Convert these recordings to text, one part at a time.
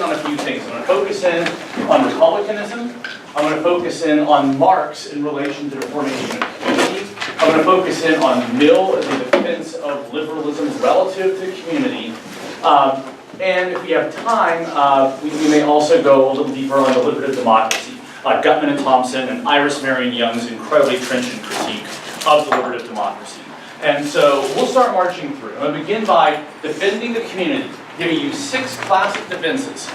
on a few things. I'm going to focus in on republicanism. I'm going to focus in on Marx in relation to the formation of community. I'm going to focus in on Mill as a defense of liberalism relative to community. And if we have time, we may also go a little deeper on deliberative democracy. Gutman and Thompson and Iris Marion Young's incredibly trenchant critique of deliberative democracy. And so we'll start marching through. I'm going to begin by defending the community, giving you 6 classic defenses,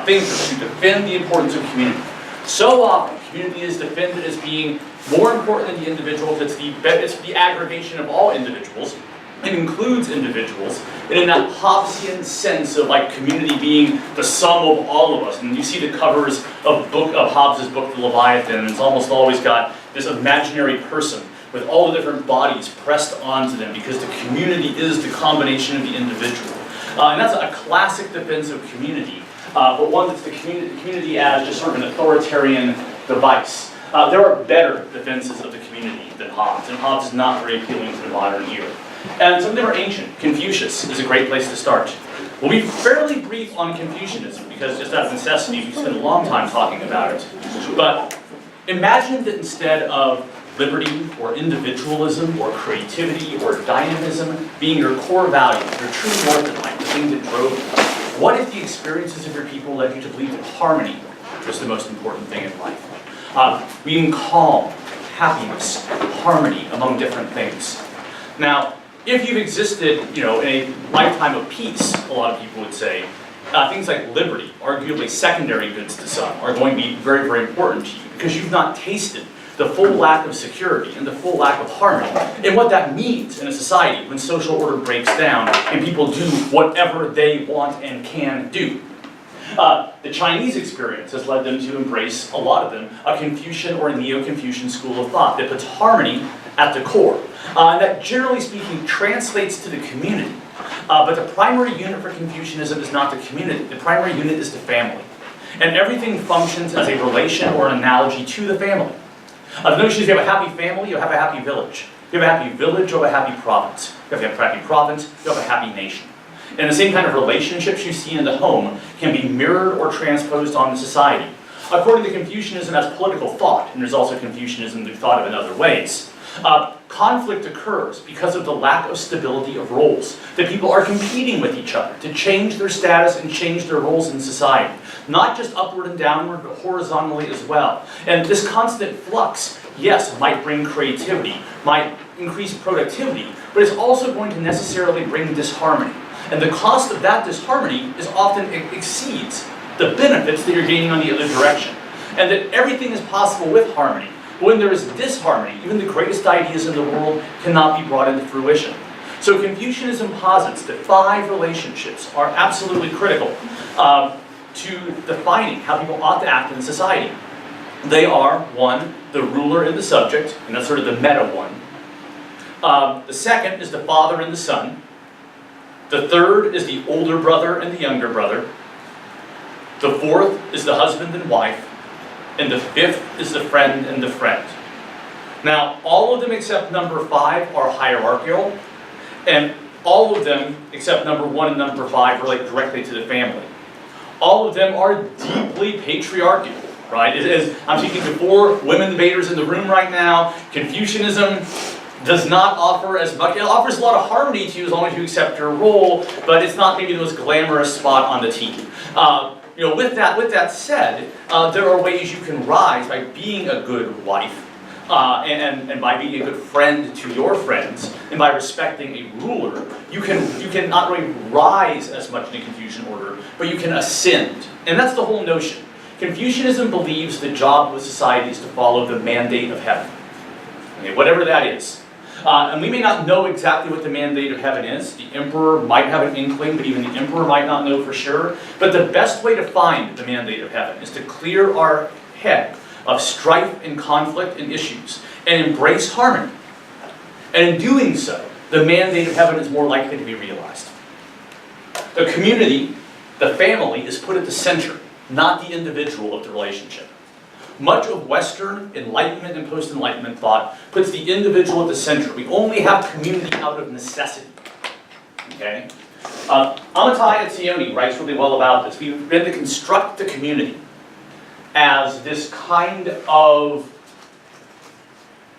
things to defend the importance of community. So often, community is defended as being more important than the individual. It's the aggregation of all individuals. It includes individuals, and in that Hobbesian sense of like community being the sum of all of us. And you see the covers of Hobbes' book, The Leviathan, and it's almost always got this imaginary person with all the different bodies pressed onto them because the community is the combination of the individual. And that's a classic defense of community, but one that's the community as just sort of an authoritarian device. There are better defenses of the community than Hobbes, and Hobbes is not very appealing to the modern ear. And some of them are ancient. Confucius is a great place to start. We'll be fairly brief on Confucianism because just out of necessity, we spent a long time talking about it. But imagine that instead of liberty or individualism or creativity or dynamism being your core values, your true north in life, the thing that drove you, what if the experiences of your people led you to believe that harmony was the most important thing in life? Being calm, happiness, harmony among different things. Now, if you've existed, in a lifetime of peace, a lot of people would say, things like liberty, arguably secondary goods to some, are going to be very, very important to you because you've not tasted the full lack of security and the full lack of harmony and what that means in a society when social order breaks down and people do whatever they want and can do. The Chinese experience has led them to embrace, a lot of them, a Confucian or a Neo-Confucian school of thought that puts harmony at the core. And that, generally speaking, translates to the community. But the primary unit for Confucianism is not the community. The primary unit is the family. And everything functions as a relation or an analogy to the family. The notion is if you have a happy family, you have a happy village. If you have a happy village, you have a happy province. If you have a happy province, you have a happy nation. And the same kind of relationships you see in the home can be mirrored or transposed onto society. According to Confucianism as political thought, and there's also Confucianism that's thought of in other ways, conflict occurs because of the lack of stability of roles. That people are competing with each other to change their status and change their roles in society. Not just upward and downward, but horizontally as well. And this constant flux, yes, might bring creativity, might increase productivity, but it's also going to necessarily bring disharmony. And the cost of that disharmony is often exceeds the benefits that you're gaining on the other direction. And that everything is possible with harmony. But when there is disharmony, even the greatest ideas in the world cannot be brought into fruition. So Confucianism posits that 5 relationships are absolutely critical to defining how people ought to act in society. They are, 1, the ruler and the subject, and that's sort of the meta one. The second is the father and the son. The third is the older brother and the younger brother. The fourth is the husband and wife. And the fifth is the friend and the friend. Now, all of them except number 5 are hierarchical, and all of them except number 1 and number 5 relate directly to the family. All of them are deeply patriarchal, right? I'm speaking to 4 women debaters in the room right now. Confucianism does not offer as much. It offers a lot of harmony to you as long as you accept your role, but it's not maybe the most glamorous spot on the team. With that said, there are ways you can rise by being a good wife, and by being a good friend to your friends, and by respecting a ruler. You can not really rise as much in the Confucian order, but you can ascend. And that's the whole notion. Confucianism believes the job of society is to follow the mandate of heaven. Okay, whatever that is. And we may not know exactly what the mandate of heaven is. The emperor might have an inkling, but even the emperor might not know for sure. But the best way to find the mandate of heaven is to clear our head of strife and conflict and issues and embrace harmony. And in doing so, the mandate of heaven is more likely to be realized. The community, the family, is put at the center, not the individual of the relationship. Much of Western Enlightenment and post-Enlightenment thought puts the individual at the center. We only have community out of necessity. Okay? Amitai Etzioni writes really well about this. We've been to construct the community as this kind of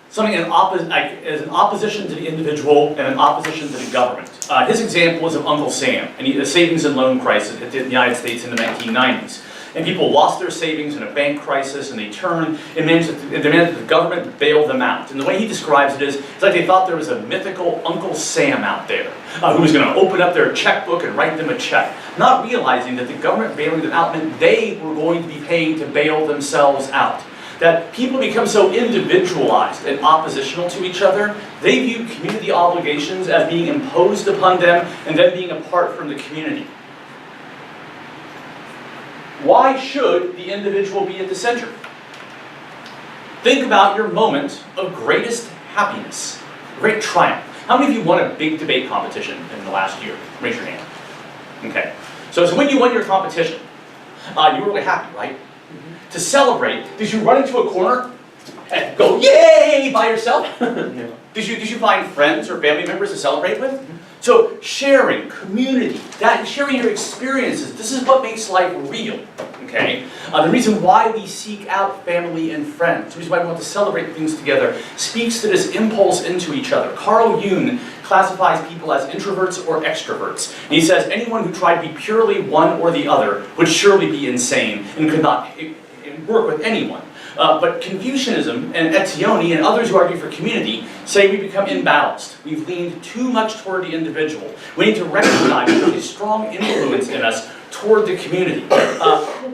something as an opposition to the individual and an opposition to the government. His example is of Uncle Sam and the savings and loan crisis hit the United States in the 1990s. And people lost their savings in a bank crisis, and they turned and demanded that the government bail them out. And the way he describes it is, it's like they thought there was a mythical Uncle Sam out there who was going to open up their checkbook and write them a check, not realizing that the government bailing them out meant they were going to be paying to bail themselves out. That people become so individualized and oppositional to each other, they view community obligations as being imposed upon them and then being apart from the community. Why should the individual be at the center? Think about your moment of greatest happiness, great triumph. How many of you won a big debate competition in the last year? Raise your hand. Okay. So when you won your competition, you were really happy, right? To celebrate, did you run into a corner and go, yay, by yourself? No. Did you find friends or family members to celebrate with? So sharing, community, sharing your experiences, this is what makes life real, okay? The reason why we seek out family and friends, the reason why we want to celebrate things together, speaks to this impulse into each other. Carl Jung classifies people as introverts or extroverts. And he says anyone who tried to be purely one or the other would surely be insane and could not work with anyone. But Confucianism and Etzioni and others who argue for community say we become imbalanced. We've leaned too much toward the individual. We need to recognize there's a strong influence in us toward the community.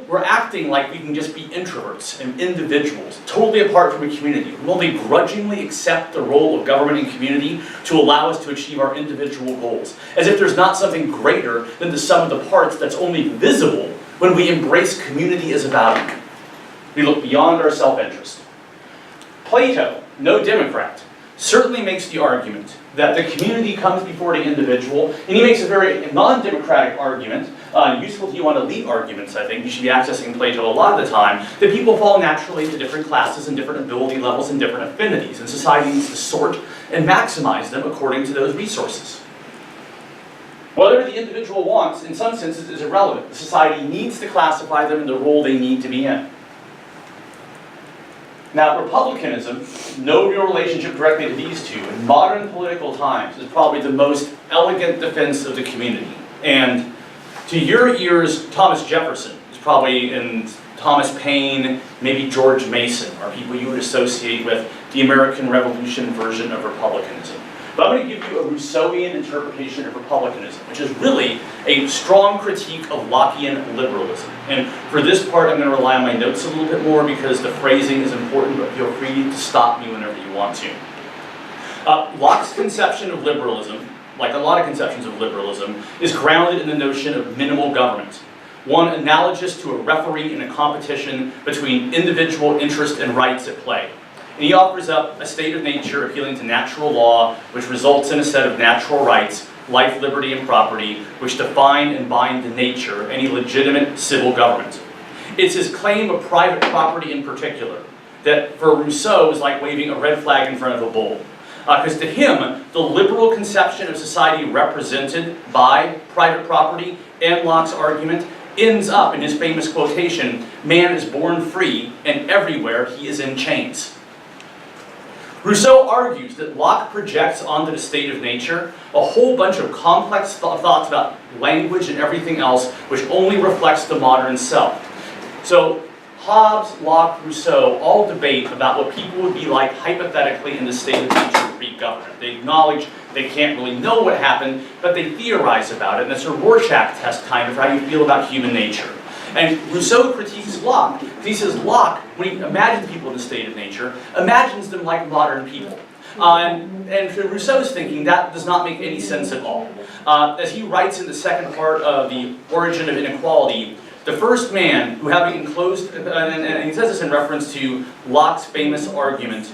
We're acting like we can just be introverts and individuals, totally apart from a community. We only grudgingly accept the role of government and community to allow us to achieve our individual goals, as if there's not something greater than the sum of the parts that's only visible when we embrace community as a value. We look beyond our self-interest. Plato, no Democrat, certainly makes the argument that the community comes before the individual, and he makes a very non-democratic argument, useful to you on elite arguments, I think. You should be accessing Plato a lot of the time, that people fall naturally into different classes and different ability levels and different affinities, and society needs to sort and maximize them according to those resources. Whatever the individual wants, in some senses, is irrelevant. The society needs to classify them in the role they need to be in. Now, republicanism, no real relationship directly to these two, in modern political times, is probably the most elegant defense of the community. And to your ears, Thomas Jefferson is probably, in Thomas Paine, maybe George Mason, are people you would associate with the American Revolution version of republicanism. But I'm going to give you a Rousseauian interpretation of republicanism, which is really a strong critique of Lockean liberalism. And for this part, I'm going to rely on my notes a little bit more because the phrasing is important, but feel free to stop me whenever you want to. Locke's conception of liberalism, like a lot of conceptions of liberalism, is grounded in the notion of minimal government, one analogous to a referee in a competition between individual interest and rights at play. And he offers up a state of nature appealing to natural law, which results in a set of natural rights, life, liberty, and property, which define and bind the nature of any legitimate civil government. It's his claim of private property in particular, that for Rousseau is like waving a red flag in front of a bull. Because to him, the liberal conception of society represented by private property and Locke's argument ends up in his famous quotation, "Man is born free, and everywhere he is in chains." Rousseau argues that Locke projects onto the state of nature a whole bunch of complex thoughts about language and everything else, which only reflects the modern self. So Hobbes, Locke, Rousseau all debate about what people would be like hypothetically in the state of nature of Greek government. They acknowledge they can't really know what happened, but they theorize about it, and it's a Rorschach test kind of how you feel about human nature. And Rousseau critiques Locke, because he says Locke, when he imagines people in the state of nature, imagines them like modern people. And for Rousseau's thinking, that does not make any sense at all. As he writes in the second part of The Origin of Inequality, the first man who having enclosed, and he says this in reference to Locke's famous argument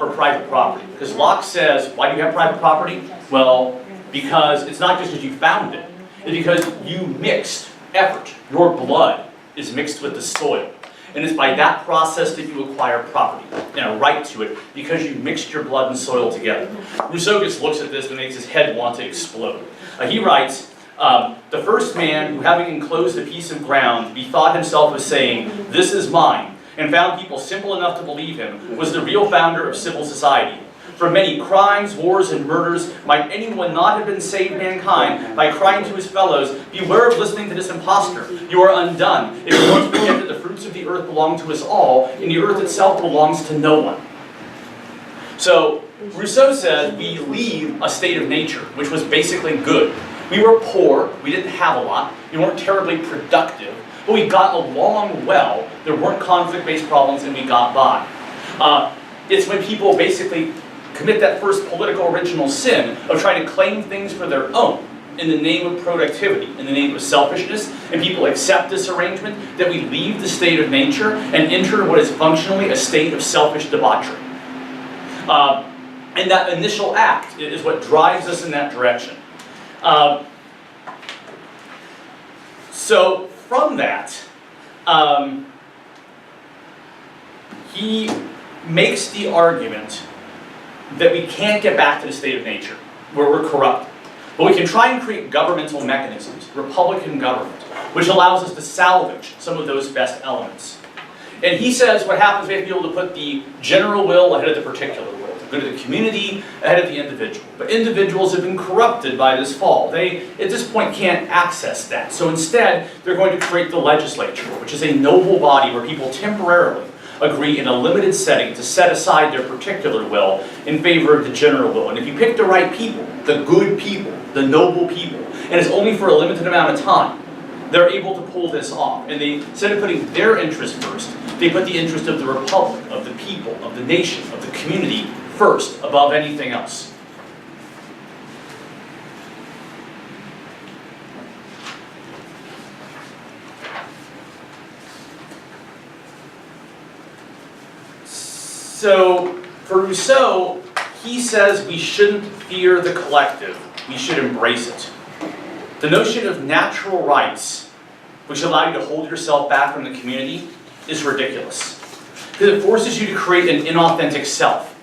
for private property. Because Locke says, why do you have private property? Well, because it's not just because you found it, it's because you mixed effort. Your blood is mixed with the soil. And it's by that process that you acquire property and a right to it because you mixed your blood and soil together. Rousseau just looks at this and makes his head want to explode. He writes, The first man who, having enclosed a piece of ground, bethought himself of saying, "This is mine," and found people simple enough to believe him, was the real founder of civil society. For many crimes, wars, and murders might anyone not have been saved mankind by crying to his fellows, "Beware of listening to this impostor. You are undone. If you want to forget that the fruits of the earth belong to us all, and the earth itself belongs to no one." So Rousseau said we leave a state of nature, which was basically good. We were poor, we didn't have a lot, we weren't terribly productive, but we got along well, there weren't conflict-based problems, and we got by. It's when people basically commit that first political original sin of trying to claim things for their own in the name of productivity, in the name of selfishness, and people accept this arrangement, that we leave the state of nature and enter what is functionally a state of selfish debauchery. And that initial act is what drives us in that direction. So from that, he makes the argument that we can't get back to the state of nature, where we're corrupt. But we can try and create governmental mechanisms, republican government, which allows us to salvage some of those best elements. And he says what happens, we have to be able to put the general will ahead of the particular will, the good of the community ahead of the individual. But individuals have been corrupted by this fall. They, at this point, can't access that. So instead, they're going to create the legislature, which is a noble body where people temporarily agree in a limited setting to set aside their particular will in favor of the general will. And if you pick the right people, the good people, the noble people, and it's only for a limited amount of time, they're able to pull this off. And they, instead of putting their interest first, they put the interest of the republic, of the people, of the nation, of the community first, above anything else. So, for Rousseau, he says we shouldn't fear the collective, we should embrace it. The notion of natural rights, which allow you to hold yourself back from the community, is ridiculous. Because it forces you to create an inauthentic self.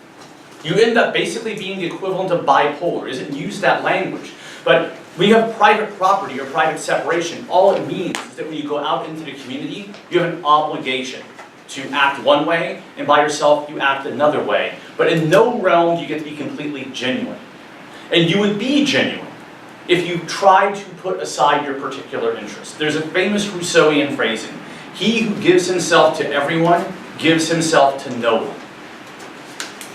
You end up basically being the equivalent of bipolar. It doesn't use that language. But when you have private property or private separation, all it means is that when you go out into the community, you have an obligation to act one way, and by yourself you act another way. But in no realm do you get to be completely genuine. And you would be genuine if you tried to put aside your particular interest. There's a famous Rousseauian phrasing: "He who gives himself to everyone gives himself to no one."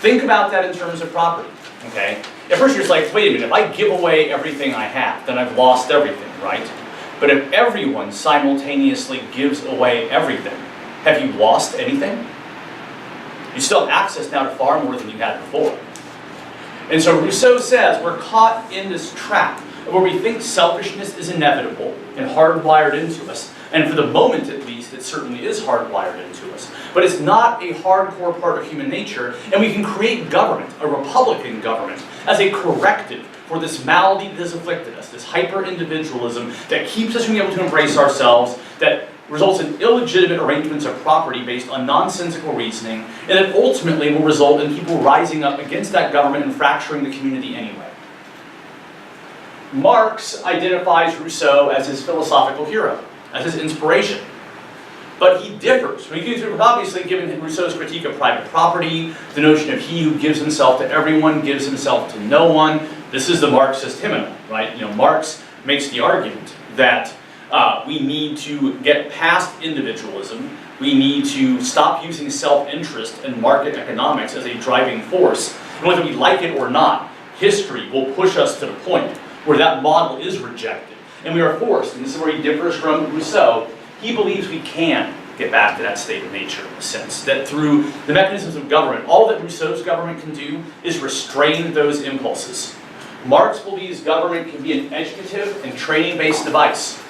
Think about that in terms of property, okay? At first you're just like, wait a minute, if I give away everything I have, then I've lost everything, right? But if everyone simultaneously gives away everything, have you lost anything? You still have access now to far more than you had before. And so Rousseau says we're caught in this trap where we think selfishness is inevitable and hardwired into us. And for the moment at least, it certainly is hardwired into us. But it's not a hardcore part of human nature, and we can create government, a republican government, as a corrective for this malady that has afflicted us, this hyper-individualism that keeps us from being able to embrace ourselves, that results in illegitimate arrangements of property based on nonsensical reasoning, and that ultimately will result in people rising up against that government and fracturing the community anyway. Marx identifies Rousseau as his philosophical hero, as his inspiration. But he differs. We've obviously given Rousseau's critique of private property, the notion of he who gives himself to everyone gives himself to no one. This is the Marxist hymeneal, right? You know, Marx makes the argument that we need to get past individualism. We need to stop using self-interest and market economics as a driving force. And whether we like it or not, history will push us to the point where that model is rejected. And we are forced, and this is where he differs from Rousseau, he believes we can get back to that state of nature in a sense, that through the mechanisms of government, all that Rousseau's government can do is restrain those impulses. Marx believes government can be an educative and training-based device.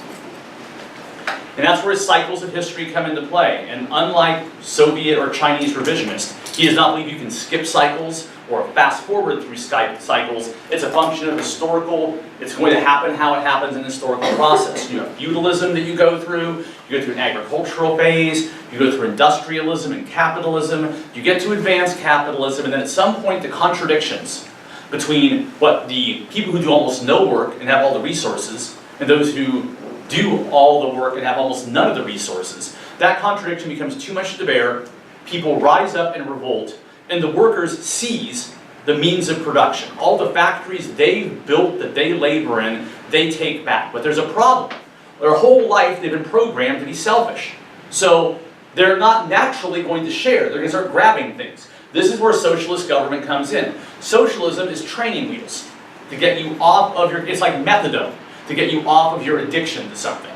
And that's where his cycles of history come into play. And unlike Soviet or Chinese revisionists, he does not believe you can skip cycles or fast forward through cycles. It's a function of historical, it's going to happen how it happens in the historical process. You have feudalism that you go through an agricultural phase, you go through industrialism and capitalism, you get to advanced capitalism, and then at some point the contradictions between what the people who do almost no work and have all the resources and those who do all the work and have almost none of the resources. That contradiction becomes too much to bear, people rise up and revolt, and the workers seize the means of production. All the factories they've built that they labor in, they take back. But there's a problem. Their whole life they've been programmed to be selfish. So they're not naturally going to share. They're going to start grabbing things. This is where socialist government comes in. Socialism is training wheels to get you off of your, it's like methadone, to get you off of your addiction to something.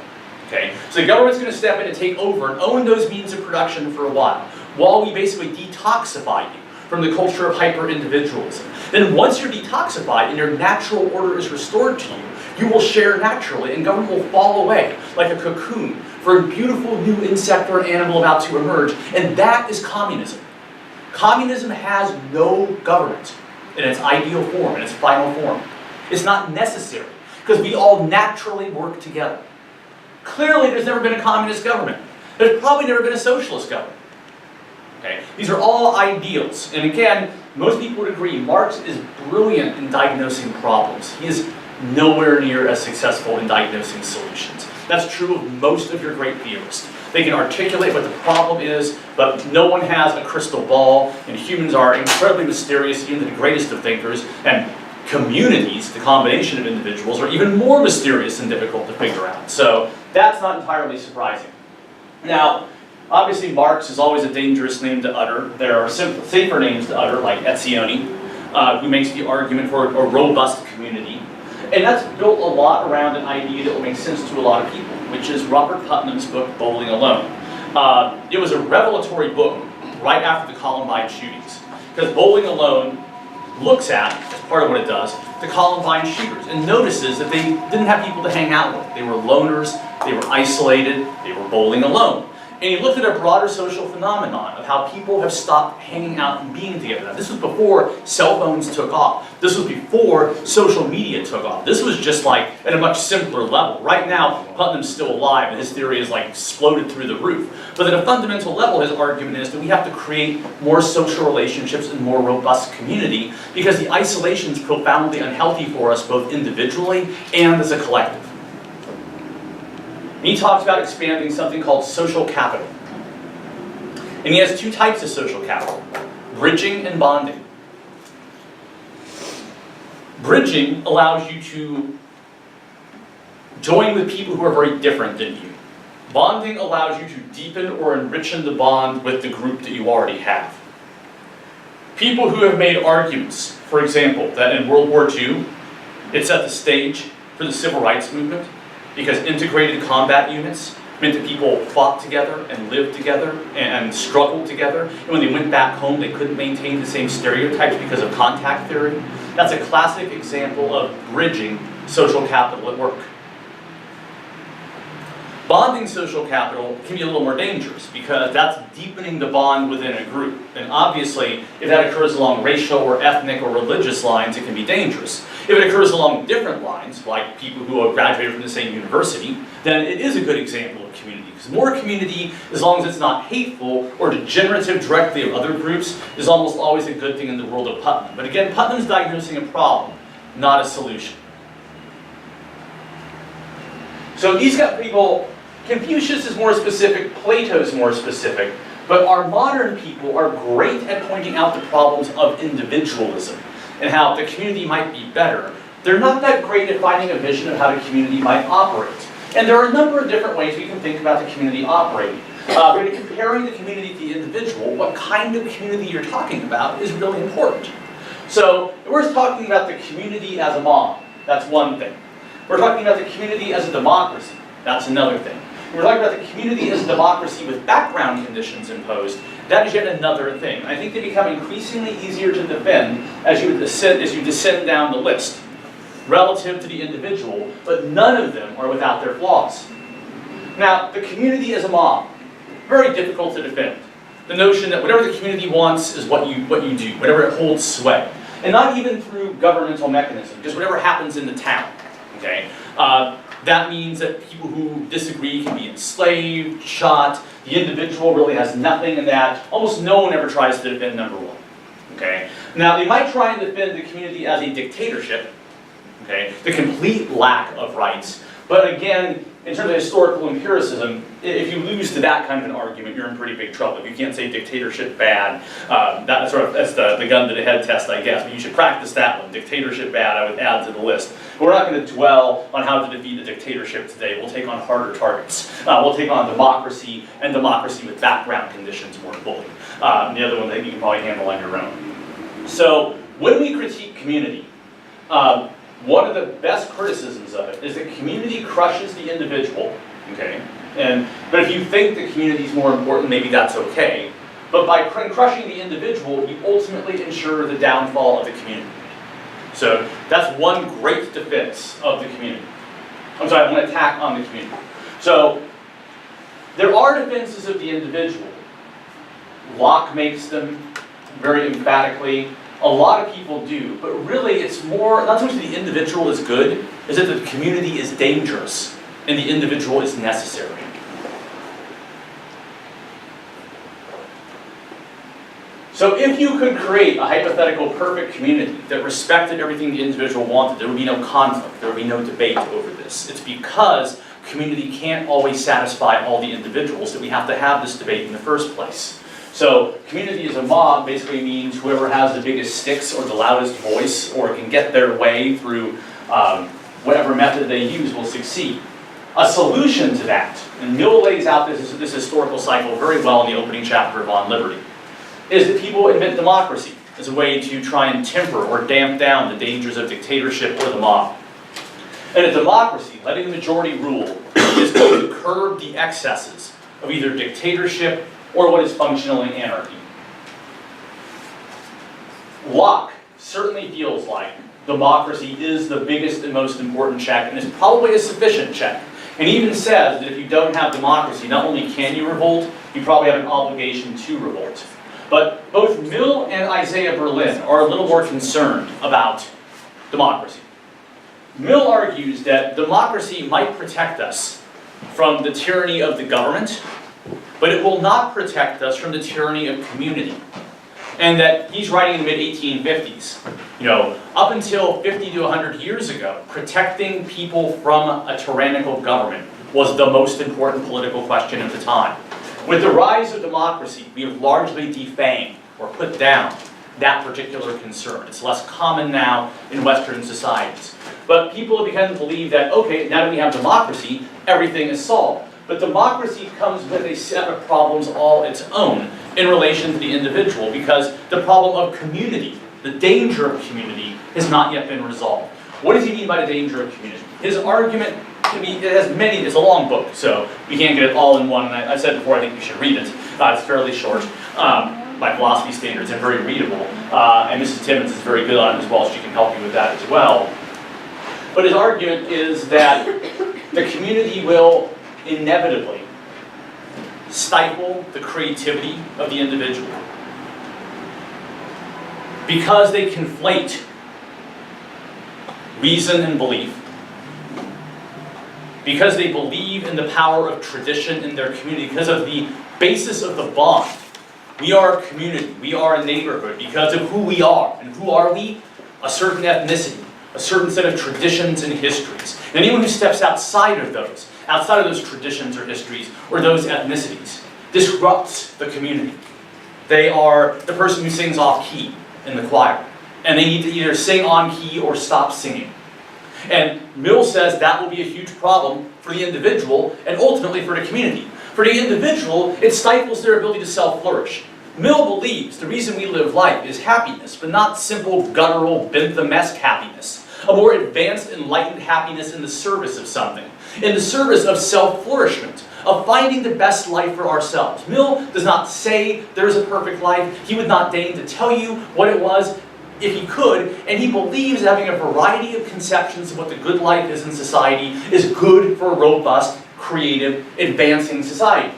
Okay? So the government's going to step in and take over and own those means of production for a while we basically detoxify you from the culture of hyper-individualism. Then once you're detoxified and your natural order is restored to you, you will share naturally and government will fall away like a cocoon for a beautiful new insect or animal about to emerge, and that is communism. Communism has no government in its ideal form, in its final form. It's not necessary, because we all naturally work together. Clearly there's never been a communist government. There's probably never been a socialist government. Okay? These are all ideals. And again, most people would agree, Marx is brilliant in diagnosing problems. He is nowhere near as successful in diagnosing solutions. That's true of most of your great theorists. They can articulate what the problem is, but no one has a crystal ball, and humans are incredibly mysterious, even the greatest of thinkers, and communities, the combination of individuals, are even more mysterious and difficult to figure out. So that's not entirely surprising. Now, obviously Marx is always a dangerous name to utter. There are safer names to utter, like Etzioni, who makes the argument for a robust community. And that's built a lot around an idea that will make sense to a lot of people, which is Robert Putnam's book, Bowling Alone. It was a revelatory book right after the Columbine shootings, because Bowling Alone looks at, as part of what it does, the Columbine shooters, and notices that they didn't have people to hang out with. They were loners, they were isolated, they were bowling alone. And he looked at a broader social phenomenon of how people have stopped hanging out and being together. Now, this was before cell phones took off. This was before social media took off. This was just like at a much simpler level. Right now, Putnam's still alive and his theory is like exploded through the roof. But at a fundamental level, his argument is that we have to create more social relationships and more robust community because the isolation is profoundly unhealthy for us both individually and as a collective. And he talks about expanding something called social capital. And he has two types of social capital, bridging and bonding. Bridging allows you to join with people who are very different than you. Bonding allows you to deepen or enrich the bond with the group that you already have. People who have made arguments, for example, that in World War II, it set the stage for the civil rights movement, because integrated combat units meant that people fought together and lived together and struggled together. And when they went back home, they couldn't maintain the same stereotypes because of contact theory. That's a classic example of bridging social capital at work. Bonding social capital can be a little more dangerous because that's deepening the bond within a group. And obviously, if that occurs along racial or ethnic or religious lines, it can be dangerous. If it occurs along different lines, like people who have graduated from the same university, then it is a good example of community. Because more community, as long as it's not hateful or degenerative directly of other groups, is almost always a good thing in the world of Putnam. But again, Putnam's diagnosing a problem, not a solution. So he's got people, Confucius is more specific, Plato is more specific, but our modern people are great at pointing out the problems of individualism and how the community might be better. They're not that great at finding a vision of how the community might operate. And there are a number of different ways we can think about the community operating. When you're comparing the community to the individual, what kind of community you're talking about is really important. So we're talking about the community as a mob. That's one thing. We're talking about the community as a democracy. That's another thing. We're talking about the community as a democracy with background conditions imposed. That is yet another thing. I think they become increasingly easier to defend as you descend down the list relative to the individual, but none of them are without their flaws. Now, the community as a mob, very difficult to defend. The notion that whatever the community wants is what you do, whatever it holds sway. And not even through governmental mechanism, just whatever happens in the town. Okay? That means that people who disagree can be enslaved, shot. The individual really has nothing in that. Almost no one ever tries to defend number one. Okay? Now, they might try and defend the community as a dictatorship, okay? The complete lack of rights. But again, in terms of historical empiricism, if you lose to that kind of an argument, you're in pretty big trouble. If you can't say dictatorship bad, that's the gun to the head test, I guess. But you should practice that one. Dictatorship bad, I would add to the list. But we're not going to dwell on how to defeat a dictatorship today. We'll take on harder targets. We'll take on democracy, and democracy with background conditions more fully. The other one that you can probably handle on your own. So when we critique community, one of the best criticisms of it is that community crushes the individual, okay? But if you think the community is more important, maybe that's okay. But by crushing the individual, you ultimately ensure the downfall of the community. So that's one great defense of the community. I'm sorry, one attack on the community. So there are defenses of the individual. Locke makes them very emphatically. A lot of people do, but really it's more, not so much that the individual is good, is that the community is dangerous and the individual is necessary. So if you could create a hypothetical perfect community that respected everything the individual wanted, there would be no conflict, there would be no debate over this. It's because community can't always satisfy all the individuals that we have to have this debate in the first place. So community as a mob basically means whoever has the biggest sticks or the loudest voice or can get their way through whatever method they use will succeed. A solution to that, and Mill lays out this historical cycle very well in the opening chapter of On Liberty, is that people invent democracy as a way to try and temper or damp down the dangers of dictatorship or the mob. And a democracy, letting the majority rule, is going to curb the excesses of either dictatorship or what is functionally anarchy. Locke certainly feels like democracy is the biggest and most important check, and is probably a sufficient check. And he even says that if you don't have democracy, not only can you revolt, you probably have an obligation to revolt. But both Mill and Isaiah Berlin are a little more concerned about democracy. Mill argues that democracy might protect us from the tyranny of the government, but it will not protect us from the tyranny of community. And that he's writing in the mid-1850s, up until 50 to 100 years ago, protecting people from a tyrannical government was the most important political question at the time. With the rise of democracy, we have largely defanged or put down that particular concern. It's less common now in Western societies. But people have begun to believe that, okay, now that we have democracy, everything is solved. But democracy comes with a set of problems all its own in relation to the individual, because the problem of community, the danger of community, has not yet been resolved. What does he mean by the danger of community? His argument can be, it's a long book, so we can't get it all in one, and I said before, I think you should read it. It's fairly short, by philosophy standards, and very readable. And Mrs. Timmons is very good on it as well, so she can help you with that as well. But his argument is that the community will inevitably stifle the creativity of the individual because they conflate reason and belief, because they believe in the power of tradition in their community, because of the basis of the bond. We are a community, we are a neighborhood because of who we are. And who are we? A certain ethnicity, a certain set of traditions and histories. And anyone who steps outside of those traditions or histories or those ethnicities, disrupts the community. They are the person who sings off key in the choir, and they need to either sing on key or stop singing. And Mill says that will be a huge problem for the individual and ultimately for the community. For the individual, it stifles their ability to self-flourish. Mill believes the reason we live life is happiness, but not simple guttural Bentham-esque happiness. A more advanced, enlightened happiness in the service of something. In the service of self-flourishment, of finding the best life for ourselves. Mill does not say there is a perfect life. He would not deign to tell you what it was if he could, and he believes having a variety of conceptions of what the good life is in society is good for a robust, creative, advancing society.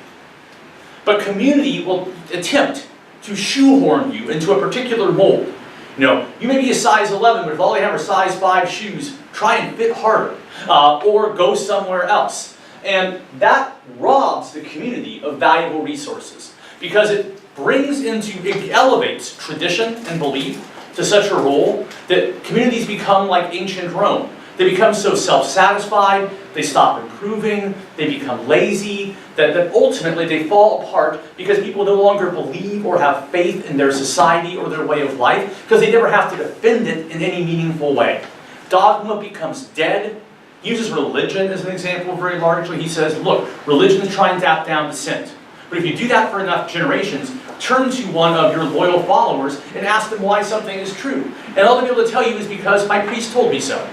But community will attempt to shoehorn you into a particular mold. You may be a size 11, but if all they have are size 5 shoes, try and fit harder, or go somewhere else. And that robs the community of valuable resources, because it elevates tradition and belief to such a role that communities become like ancient Rome. They become so self-satisfied, they stop improving, they become lazy, that ultimately they fall apart because people no longer believe or have faith in their society or their way of life because they never have to defend it in any meaningful way. Dogma becomes dead. He uses religion as an example very largely. He says, look, religion is trying to tap down dissent. But if you do that for enough generations, turn to one of your loyal followers and ask them why something is true. And all they'll be able to tell you is because my priest told me so.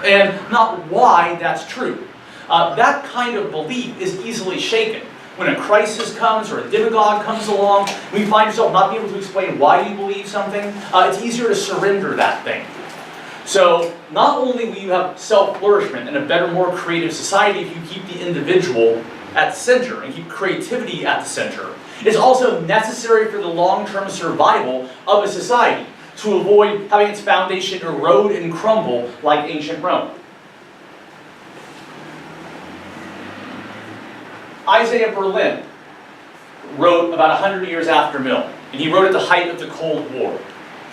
And not why that's true. That kind of belief is easily shaken. When a crisis comes or a demagogue comes along, when you find yourself not being able to explain why you believe something, it's easier to surrender that thing. So not only will you have self-flourishment and a better, more creative society if you keep the individual at the center and keep creativity at the center, it's also necessary for the long-term survival of a society to avoid having its foundation erode and crumble like ancient Rome. Isaiah Berlin wrote about 100 years after Mill, and he wrote at the height of the Cold War.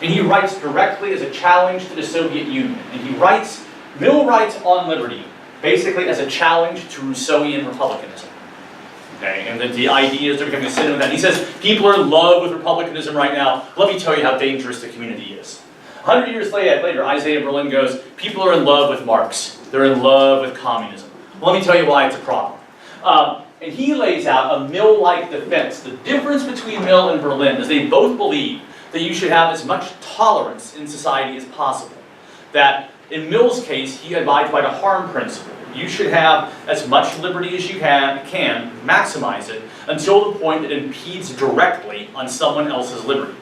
And he writes directly as a challenge to the Soviet Union. And Mill writes on liberty, basically as a challenge to Rousseauian republicanism. Okay, and the ideas are becoming a synonym with that. He says, people are in love with republicanism right now. Let me tell you how dangerous the community is. 100 years later, Isaiah Berlin goes, people are in love with Marx. They're in love with communism. Let me tell you why it's a problem. And he lays out a Mill-like defense. The difference between Mill and Berlin is they both believe that you should have as much tolerance in society as possible. That in Mill's case, he abides by the harm principle. You should have as much liberty as you can, maximize it, until the point that it impedes directly on someone else's liberty.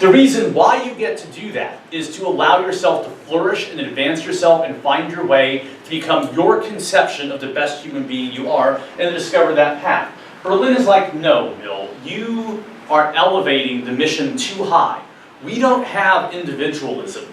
The reason why you get to do that is to allow yourself to flourish and advance yourself and find your way to become your conception of the best human being you are and to discover that path. Berlin is like, no, Mill, you are elevating the mission too high. We don't have individualism.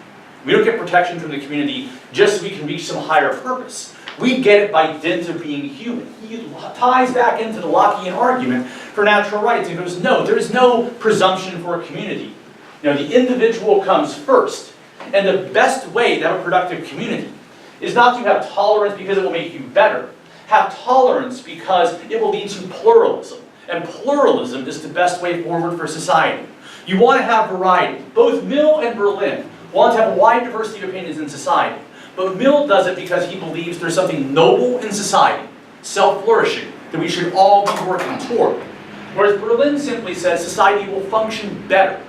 We don't get protection from the community just so we can reach some higher purpose. We get it by dint of being human. He ties back into the Lockean argument for natural rights and goes, no, there is no presumption for a community. The individual comes first. And the best way to have a productive community is not to have tolerance because it will make you better. Have tolerance because it will lead to pluralism. And pluralism is the best way forward for society. You want to have variety. Both Mill and Berlin want to have a wide diversity of opinions in society. But Mill does it because he believes there's something noble in society, self-flourishing, that we should all be working toward. Whereas Berlin simply says society will function better,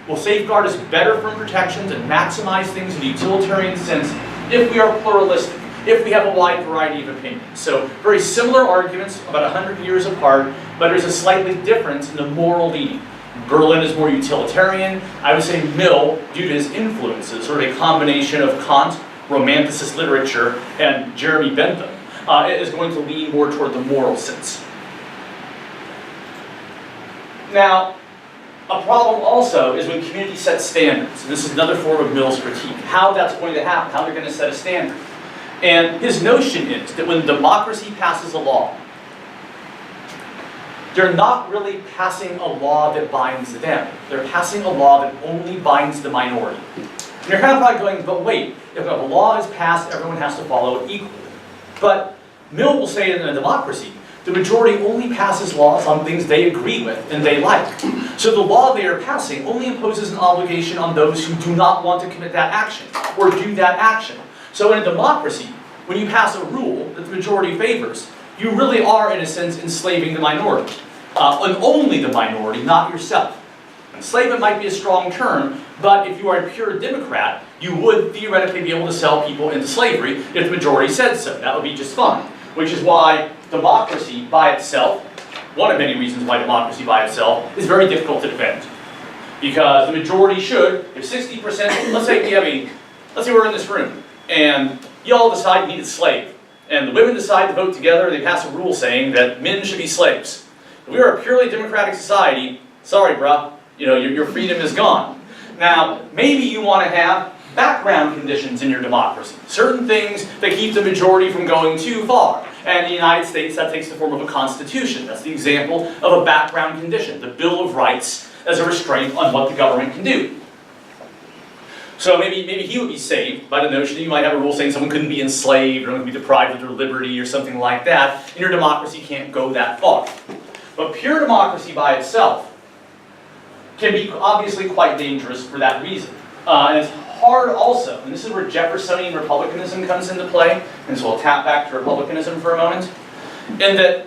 will safeguard us better from protections and maximize things in a utilitarian sense if we are pluralistic, if we have a wide variety of opinions. So very similar arguments, about 100 years apart, but there's a slightly difference in the moral leading. Berlin is more utilitarian. I would say Mill, due to his influences, sort of a combination of Kant, Romanticist literature, and Jeremy Bentham, is going to lean more toward the moral sense. Now, a problem also is when communities set standards. And this is another form of Mill's critique. How that's going to happen, how they're going to set a standard. And his notion is that when democracy passes a law, they're not really passing a law that binds them. They're passing a law that only binds the minority. And you're kind of probably going, but wait, if a law is passed, everyone has to follow it equally. But Mill will say in a democracy, the majority only passes laws on things they agree with and they like. So the law they are passing only imposes an obligation on those who do not want to commit that action or do that action. So in a democracy, when you pass a rule that the majority favors, you really are, in a sense, enslaving the minority. And only the minority, not yourself. Enslavement might be a strong term, but if you are a pure Democrat, you would theoretically be able to sell people into slavery if the majority said so. That would be just fine. Which is why democracy by itself, one of many reasons why democracy by itself, is very difficult to defend. Because the majority should, if 60%, let's say we're in this room, and you all decide you need a slave. And the women decide to vote together, they pass a rule saying that men should be slaves. If we are a purely democratic society, sorry bruh, your freedom is gone. Now, maybe you want to have background conditions in your democracy. Certain things that keep the majority from going too far. And in the United States, that takes the form of a constitution. That's the example of a background condition, the Bill of Rights as a restraint on what the government can do. So maybe he would be saved by the notion that you might have a rule saying someone couldn't be enslaved or could be deprived of their liberty or something like that, and your democracy can't go that far. But pure democracy by itself can be obviously quite dangerous for that reason. And it's hard also, and this is where Jeffersonian republicanism comes into play, and so we'll tap back to republicanism for a moment, in that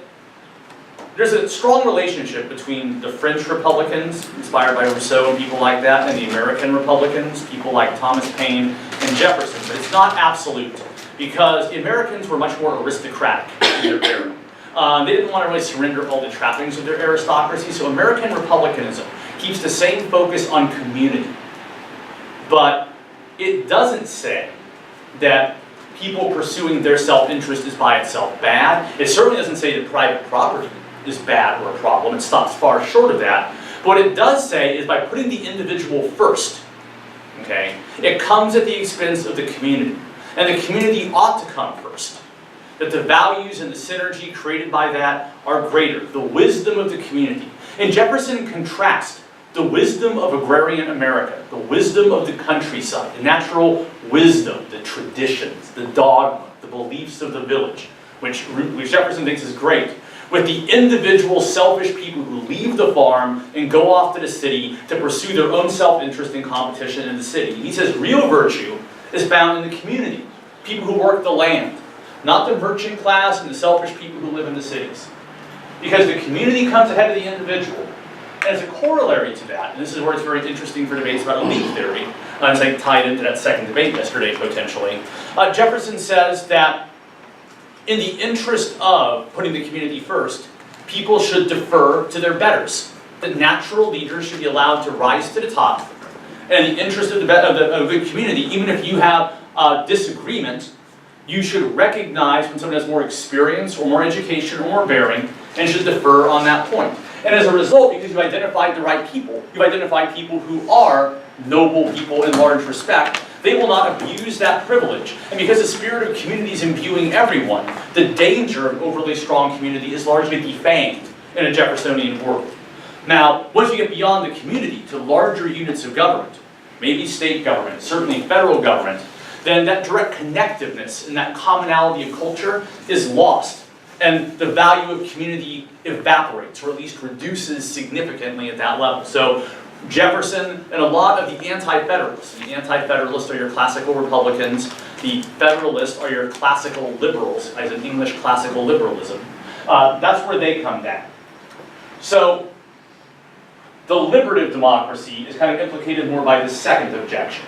there's a strong relationship between the French Republicans, inspired by Rousseau and people like that, and the American Republicans, people like Thomas Paine and Jefferson. But it's not absolute, because the Americans were much more aristocratic in their era. They didn't want to really surrender all the trappings of their aristocracy, so American republicanism keeps the same focus on community. But it doesn't say that people pursuing their self-interest is by itself bad. It certainly doesn't say that private property is bad or a problem. It stops far short of that. But what it does say is by putting the individual first, okay, it comes at the expense of the community. And the community ought to come first. That the values and the synergy created by that are greater. The wisdom of the community. And Jefferson contrasts the wisdom of agrarian America, the wisdom of the countryside, the natural wisdom, the traditions, the dogma, the beliefs of the village, which Jefferson thinks is great, with the individual selfish people who leave the farm and go off to the city to pursue their own self-interest and competition in the city. He says real virtue is found in the community, people who work the land, not the merchant class and the selfish people who live in the cities. Because the community comes ahead of the individual. And as a corollary to that, and this is where it's very interesting for debates about elite theory, and it's like tied into that second debate yesterday potentially, Jefferson says that in the interest of putting the community first, people should defer to their betters. That natural leaders should be allowed to rise to the top. And in the interest of a good community, even if you have disagreement, you should recognize when someone has more experience or more education or more bearing, and should defer on that point. And as a result, because you've identified the right people, you've identified people who are noble people in large respect, they will not abuse that privilege. And because the spirit of community is imbuing everyone, the danger of overly strong community is largely defanged in a Jeffersonian world. Now, once you get beyond the community to larger units of government, maybe state government, certainly federal government, then that direct connectiveness and that commonality of culture is lost. And the value of community evaporates, or at least reduces significantly at that level. So Jefferson and a lot of the anti-federalists are your classical Republicans, the Federalists are your classical liberals, as in English classical liberalism. That's where they come down. So the liberative democracy is kind of implicated more by the second objection.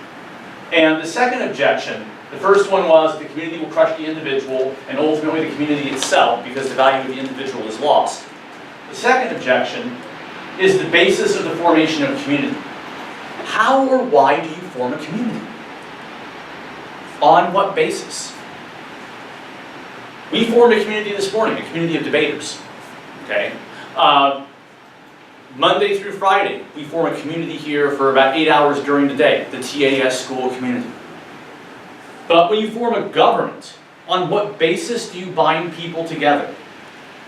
And the second objection, the first one was the community will crush the individual and ultimately the community itself because the value of the individual is lost. The second objection is the basis of the formation of a community. How or why do you form a community? On what basis? We formed a community this morning, a community of debaters. Okay? Monday through Friday, we form a community here for about 8 hours during the day, the TAS school community. But when you form a government, on what basis do you bind people together?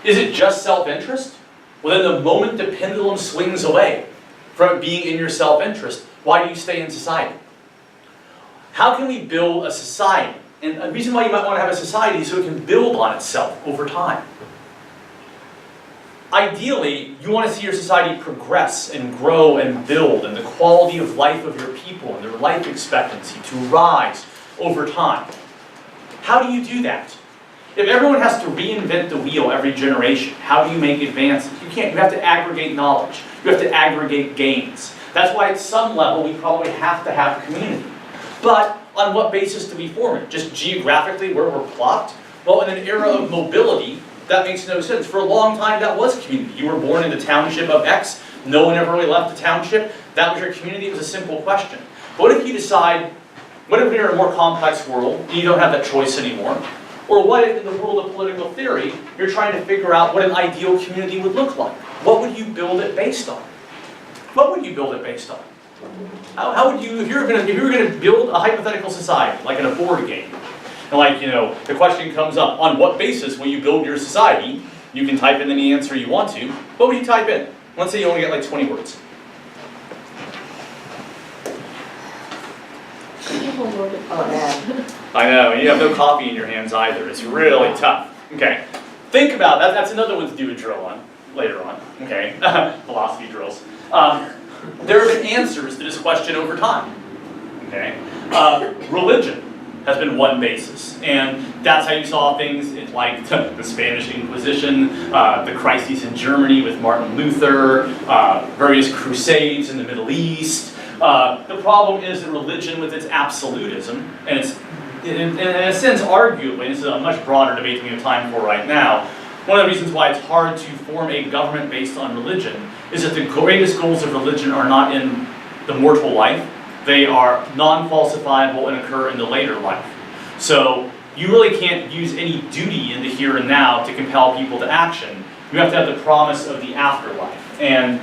Is it just self-interest? Well, then the moment the pendulum swings away from being in your self-interest, why do you stay in society? How can we build a society? And the reason why you might want to have a society is so it can build on itself over time. Ideally, you want to see your society progress and grow and build, and the quality of life of your people and their life expectancy to rise over time. How do you do that? If everyone has to reinvent the wheel every generation, how do you make advances? You can't. You have to aggregate knowledge. You have to aggregate gains. That's why at some level we probably have to have a community. But on what basis do we form it? Just geographically where we're plopped? Well, in an era of mobility, that makes no sense. For a long time, that was community. You were born in the township of X. No one ever really left the township. That was your community. It was a simple question. What if you decide, what if you're in a more complex world and you don't have that choice anymore? Or what if in the world of political theory, you're trying to figure out what an ideal community would look like? What would you build it based on? What would you build it based on? How would you, if you were going to build a hypothetical society, like in a board game, and like, you know, the question comes up, on what basis will you build your society? You can type in any answer you want to. What would you type in? Let's say you only get like 20 words. Oh, man. I know, and you have no coffee in your hands either. It's really tough. Okay, think about that. That's another one to do a drill on later on. Okay, philosophy drills. There have been answers to this question over time. Okay, religion has been one basis, and that's how you saw things in, like the Spanish Inquisition, the crises in Germany with Martin Luther, various crusades in the Middle East. The problem is that religion, with its absolutism, and it's in a sense, arguably, this is a much broader debate than we have time for right now, one of the reasons why it's hard to form a government based on religion is that the greatest goals of religion are not in the mortal life. They are non-falsifiable and occur in the later life. So you really can't use any duty in the here and now to compel people to action. You have to have the promise of the afterlife. And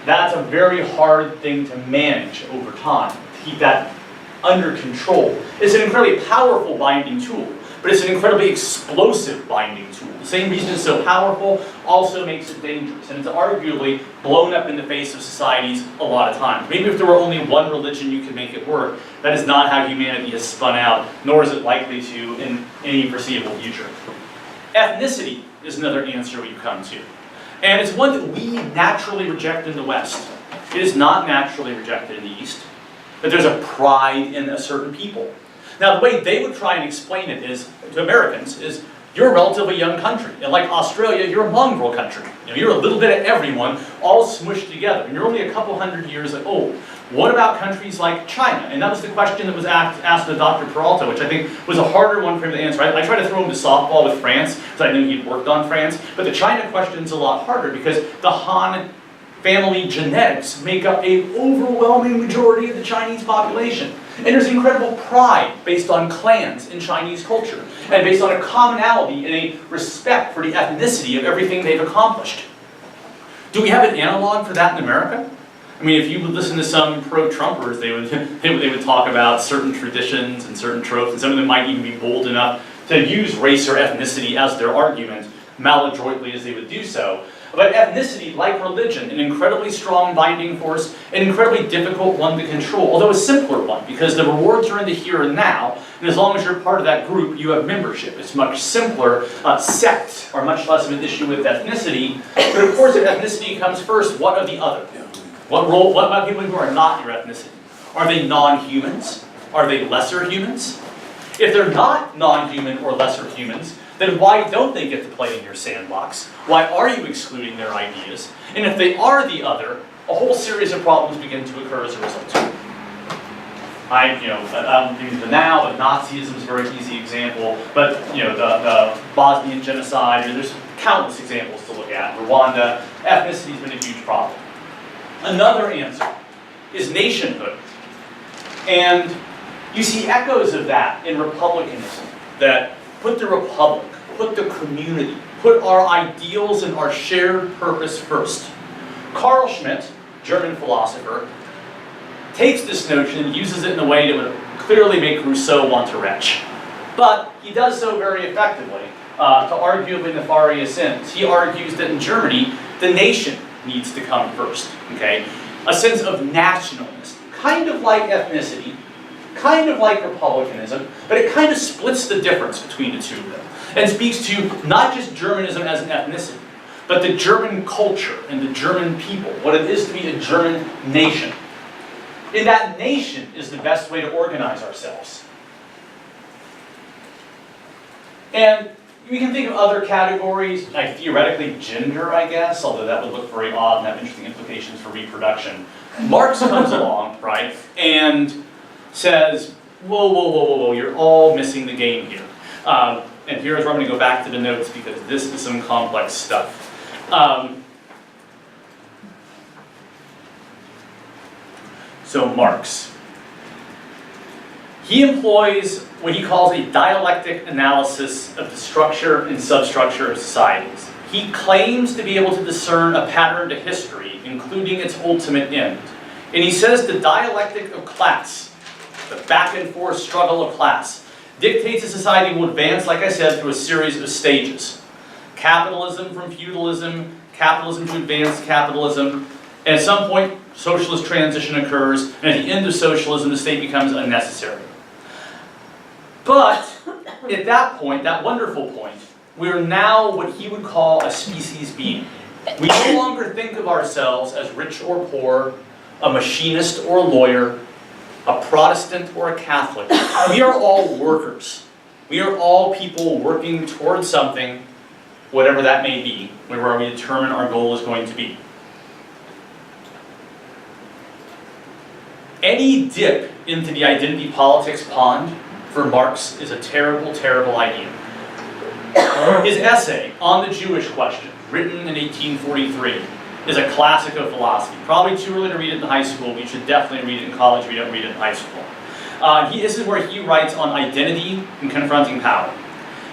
that's a very hard thing to manage over time, to keep that under control. It's an incredibly powerful binding tool, but it's an incredibly explosive binding tool. The same reason it's so powerful also makes it dangerous, and it's arguably blown up in the face of societies a lot of times. Maybe if there were only one religion you could make it work, that is not how humanity has spun out, nor is it likely to in any foreseeable future. Ethnicity is another answer we come to, and it's one that we naturally reject in the West. It is not naturally rejected in the East, but there's a pride in a certain people. Now, the way they would try and explain it is, to Americans, is you're a relatively young country. And like Australia, you're a mongrel country. You know, you're a little bit of everyone, all smushed together. And you're only a couple hundred years old. What about countries like China? And that was the question that was asked of Dr. Peralta, which I think was a harder one for him to answer. I tried to throw him to softball with France, because I knew he'd worked on France. But the China question's a lot harder, because the Han family genetics make up an overwhelming majority of the Chinese population. And there's incredible pride based on clans in Chinese culture, and based on a commonality and a respect for the ethnicity of everything they've accomplished. Do we have an analog for that in America? I mean, if you would listen to some pro-Trumpers, they would talk about certain traditions and certain tropes, and some of them might even be bold enough to use race or ethnicity as their argument, maladroitly as they would do so. But ethnicity, like religion, an incredibly strong binding force, an incredibly difficult one to control, although a simpler one, because the rewards are in the here and now, and as long as you're part of that group, you have membership. It's much simpler. Sects are much less of an issue with ethnicity, but of course if ethnicity comes first, what of the other? What about people who are not your ethnicity? Are they non-humans? Are they lesser humans? If they're not non-human or lesser humans, then why don't they get to play in your sandbox? Why are you excluding their ideas? And if they are the other, a whole series of problems begin to occur as a result. I don't think of now, but Nazism is a very easy example. But the Bosnian genocide, there's countless examples to look at. Rwanda, ethnicity has been a huge problem. Another answer is nationhood. And you see echoes of that in republicanism, that put the republic, put the community, put our ideals and our shared purpose first. Carl Schmitt, German philosopher, takes this notion and uses it in a way that would clearly make Rousseau want to retch. But he does so very effectively to arguably nefarious ends. He argues that in Germany, the nation needs to come first. Okay? A sense of nationalness, kind of like ethnicity, kind of like republicanism, but it kind of splits the difference between the two of them, and speaks to not just Germanism as an ethnicity, but the German culture and the German people, what it is to be a German nation. In that nation is the best way to organize ourselves. And we can think of other categories, like theoretically gender, I guess, although that would look very odd and have interesting implications for reproduction. Marx comes along, right, and says, whoa, you're all missing the game here. And here's where I'm going to go back to the notes, because this is some complex stuff. So Marx. He employs what he calls a dialectic analysis of the structure and substructure of societies. He claims to be able to discern a pattern to history, including its ultimate end. And he says the dialectic of class, the back and forth struggle of class, dictates a society will advance, like I said, through a series of stages. Capitalism from feudalism, capitalism to advanced capitalism, and at some point, socialist transition occurs, and at the end of socialism, the state becomes unnecessary. But at that point, that wonderful point, we are now what he would call a species being. We no longer think of ourselves as rich or poor, a machinist or a lawyer, a Protestant or a Catholic. We are all workers. We are all people working towards something, whatever that may be, where we determine our goal is going to be. Any dip into the identity politics pond for Marx is a terrible, terrible idea. His essay on the Jewish question, written in 1843, is a classic of philosophy. Probably too early to read it in high school. We should definitely read it in college if we don't read it in high school. This is where he writes on identity and confronting power.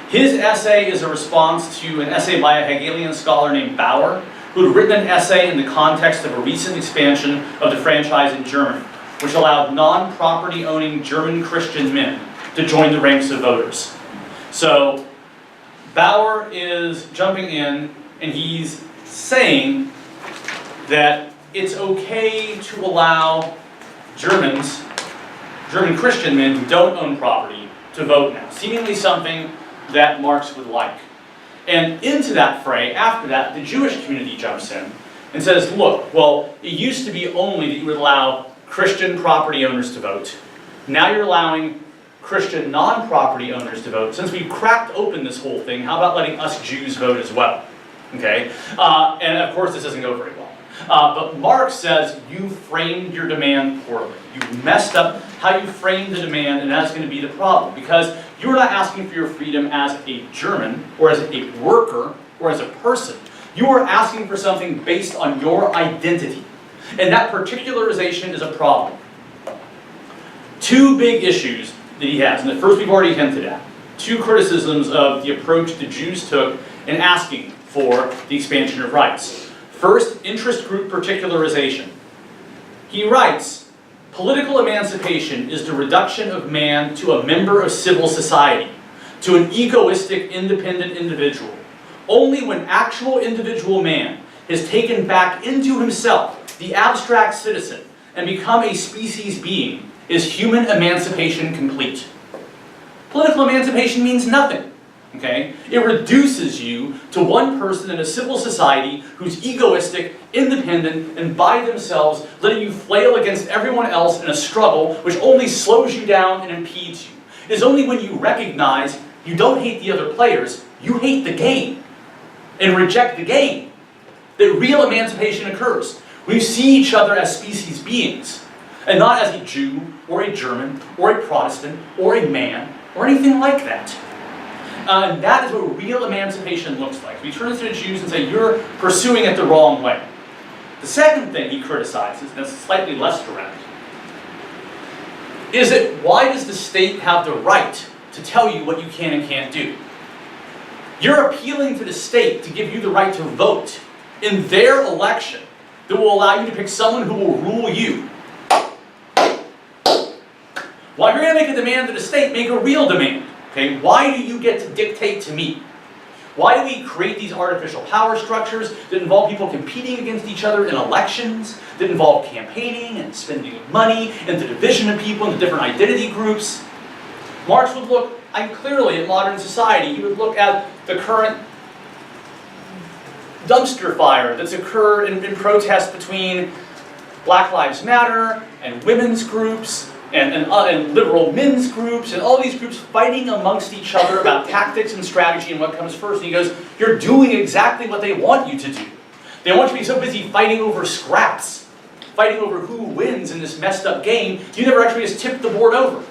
His essay is a response to an essay by a Hegelian scholar named Bauer, who had written an essay in the context of a recent expansion of the franchise in Germany, which allowed non-property owning German Christian men to join the ranks of voters. So Bauer is jumping in and he's saying that it's okay to allow German Christian men who don't own property to vote now, seemingly something that Marx would like. And into that fray, after that, the Jewish community jumps in and says, look, well, it used to be only that you would allow Christian property owners to vote. Now you're allowing Christian non-property owners to vote. Since we've cracked open this whole thing, how about letting us Jews vote as well? Okay? And of course this doesn't go very well. But Marx says you framed your demand poorly. You messed up how you framed the demand, and that's going to be the problem. Because you're not asking for your freedom as a German, or as a worker, or as a person. You are asking for something based on your identity. And that particularization is a problem. Two big issues that he has, and the first we've already hinted at. Two criticisms of the approach the Jews took in asking for the expansion of rights. First, interest group particularization. He writes, political emancipation is the reduction of man to a member of civil society, to an egoistic, independent individual. Only when actual individual man has taken back into himself the abstract citizen and become a species being is human emancipation complete. Political emancipation means nothing. Okay? It reduces you to one person in a civil society who's egoistic, independent, and by themselves letting you flail against everyone else in a struggle which only slows you down and impedes you. It is only when you recognize you don't hate the other players, you hate the game, and reject the game, that real emancipation occurs. We see each other as species beings, and not as a Jew, or a German, or a Protestant, or a man, or anything like that. And that is what real emancipation looks like. We turn to the Jews and say, you're pursuing it the wrong way. The second thing he criticizes, and it's slightly less direct, is that why does the state have the right to tell you what you can and can't do? You're appealing to the state to give you the right to vote in their election that will allow you to pick someone who will rule you. Well, if you're going to make a demand to the state, make a real demand. Okay? Why do you get to dictate to me? Why do we create these artificial power structures that involve people competing against each other in elections, that involve campaigning and spending of money, and the division of people into different identity groups? Marx would look clearly at modern society. He would look at the current dumpster fire that's occurred in protest between Black Lives Matter and women's groups and liberal men's groups and all these groups fighting amongst each other about tactics and strategy and what comes first. And he goes, you're doing exactly what they want you to do. They want you to be so busy fighting over scraps, fighting over who wins in this messed up game, you never actually just tipped the board over.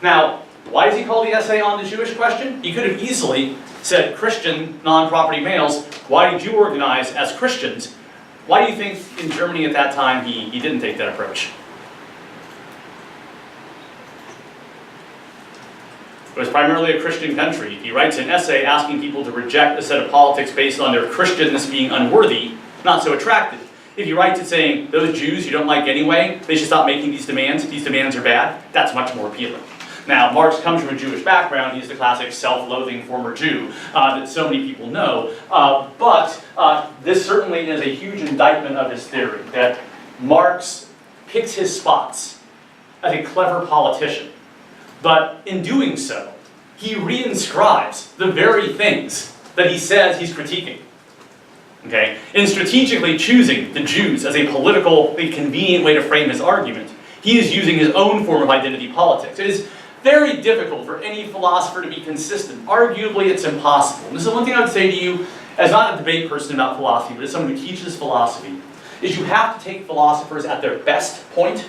Now, why does he call the essay on the Jewish question? He could have easily said, Christian non-property males, why did you organize as Christians? Why do you think in Germany at that time he didn't take that approach? It was primarily a Christian country. He writes an essay asking people to reject a set of politics based on their Christianness being unworthy, not so attractive. If he writes it saying, those Jews you don't like anyway, they should stop making these demands are bad, that's much more appealing. Now, Marx comes from a Jewish background. He's the classic self-loathing former Jew that so many people know. But this certainly is a huge indictment of his theory, that Marx picks his spots as a clever politician. But in doing so, he reinscribes the very things that he says he's critiquing. Okay? In strategically choosing the Jews as a politically convenient way to frame his argument, he is using his own form of identity politics. It is very difficult for any philosopher to be consistent. Arguably, it's impossible. And this is one thing I would say to you, as not a debate person about philosophy, but as someone who teaches philosophy, is you have to take philosophers at their best point,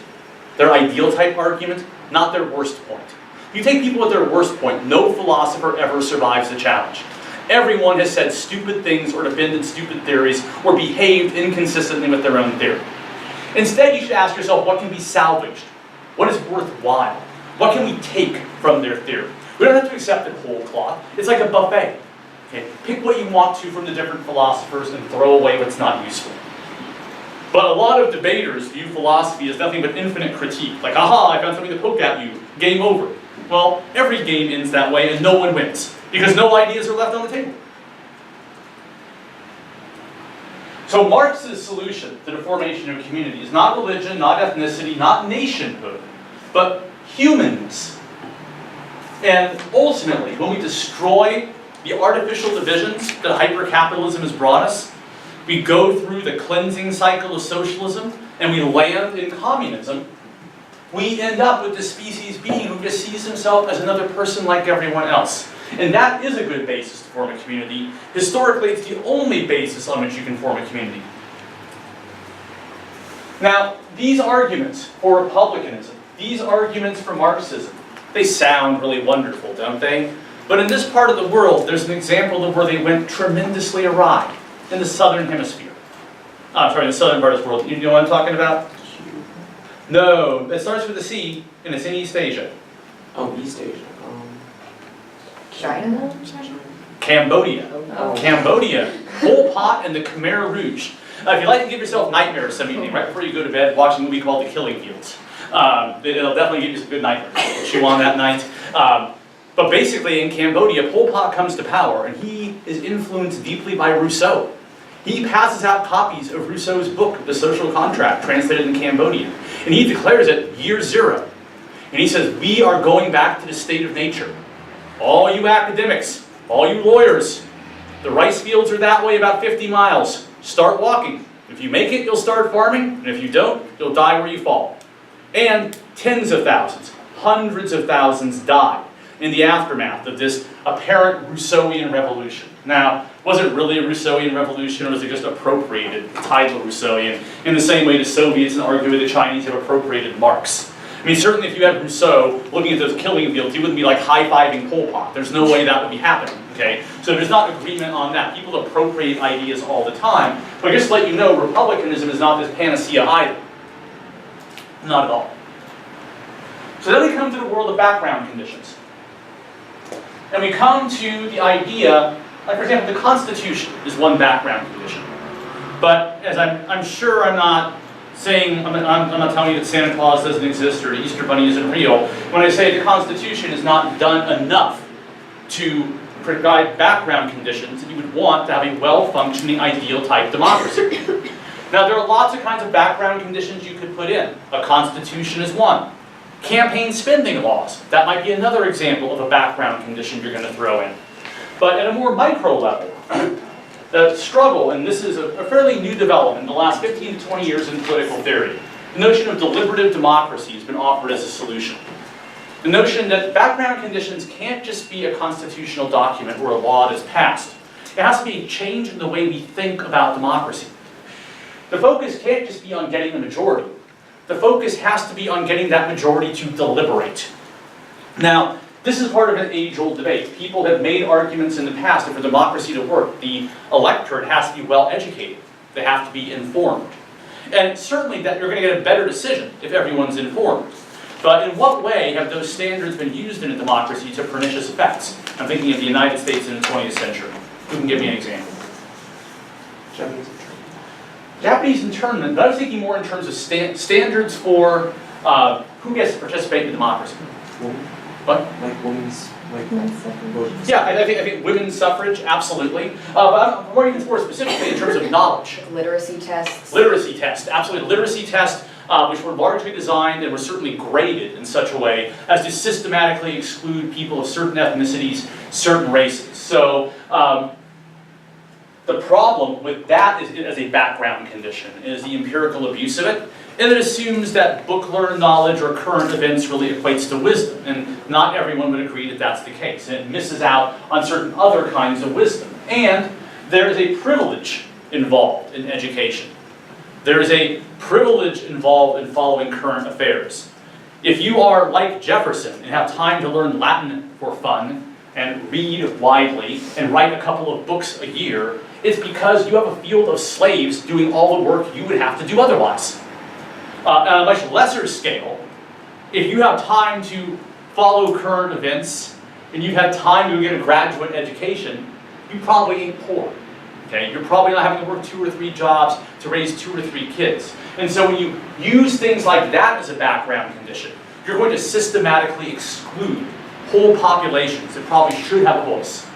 their ideal type argument, not their worst point. If you take people at their worst point, no philosopher ever survives the challenge. Everyone has said stupid things or defended stupid theories or behaved inconsistently with their own theory. Instead, you should ask yourself, what can be salvaged? What is worthwhile? What can we take from their theory? We don't have to accept it whole cloth. It's like a buffet. Okay? Pick what you want to from the different philosophers and throw away what's not useful. But a lot of debaters view philosophy as nothing but infinite critique. Like, aha, I found something to poke at you. Game over. Well, every game ends that way and no one wins, because no ideas are left on the table. So Marx's solution to the formation of a community is not religion, not ethnicity, not nationhood, but humanness. And ultimately, when we destroy the artificial divisions that hyper-capitalism has brought us, we go through the cleansing cycle of socialism, and we land in communism, we end up with the species being who just sees himself as another person like everyone else. And that is a good basis to form a community. Historically, it's the only basis on which you can form a community. Now, these arguments for republicanism, these arguments for Marxism, they sound really wonderful, don't they? But in this part of the world, there's an example of where they went tremendously awry in the southern hemisphere. In the southern part of this world. You know what I'm talking about? No, it starts with a C, and it's in East Asia. Oh, East Asia. China? Cambodia. Oh. Cambodia. Pol Pot and the Khmer Rouge. If you'd like to give yourself nightmares some evening, right before you go to bed, watch a movie called The Killing Fields. It'll definitely give you some good nightmares. Chew on that night. But basically, in Cambodia, Pol Pot comes to power, and he is influenced deeply by Rousseau. He passes out copies of Rousseau's book, The Social Contract, translated in Cambodian. And he declares it year zero. And he says, we are going back to the state of nature. All you academics, all you lawyers, the rice fields are that way about 50 miles. Start walking. If you make it, you'll start farming. And if you don't, you'll die where you fall. And tens of thousands, hundreds of thousands died in the aftermath of this apparent Rousseauian revolution. Now, was it really a Rousseauian revolution, or was it just appropriated, the title Rousseauian, in the same way the Soviets and arguably the Chinese have appropriated Marx? I mean, certainly if you had Rousseau looking at those killing fields, you wouldn't be like high-fiving Pol Pot. There's no way that would be happening, okay? So there's not agreement on that. People appropriate ideas all the time. But just to let you know, republicanism is not this panacea either. Not at all. So then we come to the world of background conditions. And we come to the idea, like for example, the Constitution is one background condition. But as I'm sure I'm not saying, I'm not telling you that Santa Claus doesn't exist or the Easter Bunny isn't real, when I say the Constitution is not done enough to provide background conditions that you would want to have a well-functioning, ideal-type democracy. Now, there are lots of kinds of background conditions you could put in. A constitution is one. Campaign spending laws, that might be another example of a background condition you're going to throw in. But at a more micro level, the struggle, and this is a fairly new development in the last 15 to 20 years in political theory, the notion of deliberative democracy has been offered as a solution. The notion that background conditions can't just be a constitutional document or a law that's passed. It has to be a change in the way we think about democracy. The focus can't just be on getting the majority. The focus has to be on getting that majority to deliberate. Now, this is part of an age-old debate. People have made arguments in the past that for democracy to work, the electorate has to be well-educated. They have to be informed. And certainly that you're going to get a better decision if everyone's informed. But in what way have those standards been used in a democracy to pernicious effects? I'm thinking of the United States in the 20th century. Who can give me an example? Japanese internment, but I was thinking more in terms of standards for who gets to participate in democracy. What? Like women's, Yeah, I think women's suffrage, absolutely. But I'm more even more specifically in terms of knowledge. Literacy tests. Literacy test, absolutely. Literacy test, which were largely designed and were certainly graded in such a way as to systematically exclude people of certain ethnicities, certain races. So the problem with that is, as a background condition, is the empirical abuse of it, and it assumes that book-learned knowledge or current events really equates to wisdom, and not everyone would agree that that's the case, and it misses out on certain other kinds of wisdom. And there is a privilege involved in education. There is a privilege involved in following current affairs. If you are like Jefferson and have time to learn Latin for fun, and read widely, and write a couple of books a year, it's because you have a field of slaves doing all the work you would have to do otherwise. On a much lesser scale, if you have time to follow current events, and you've had time to get a graduate education, you probably ain't poor. Okay? You're probably not having to work 2 or 3 jobs to raise 2 or 3 kids. And so when you use things like that as a background condition, you're going to systematically exclude whole populations that probably should have a voice.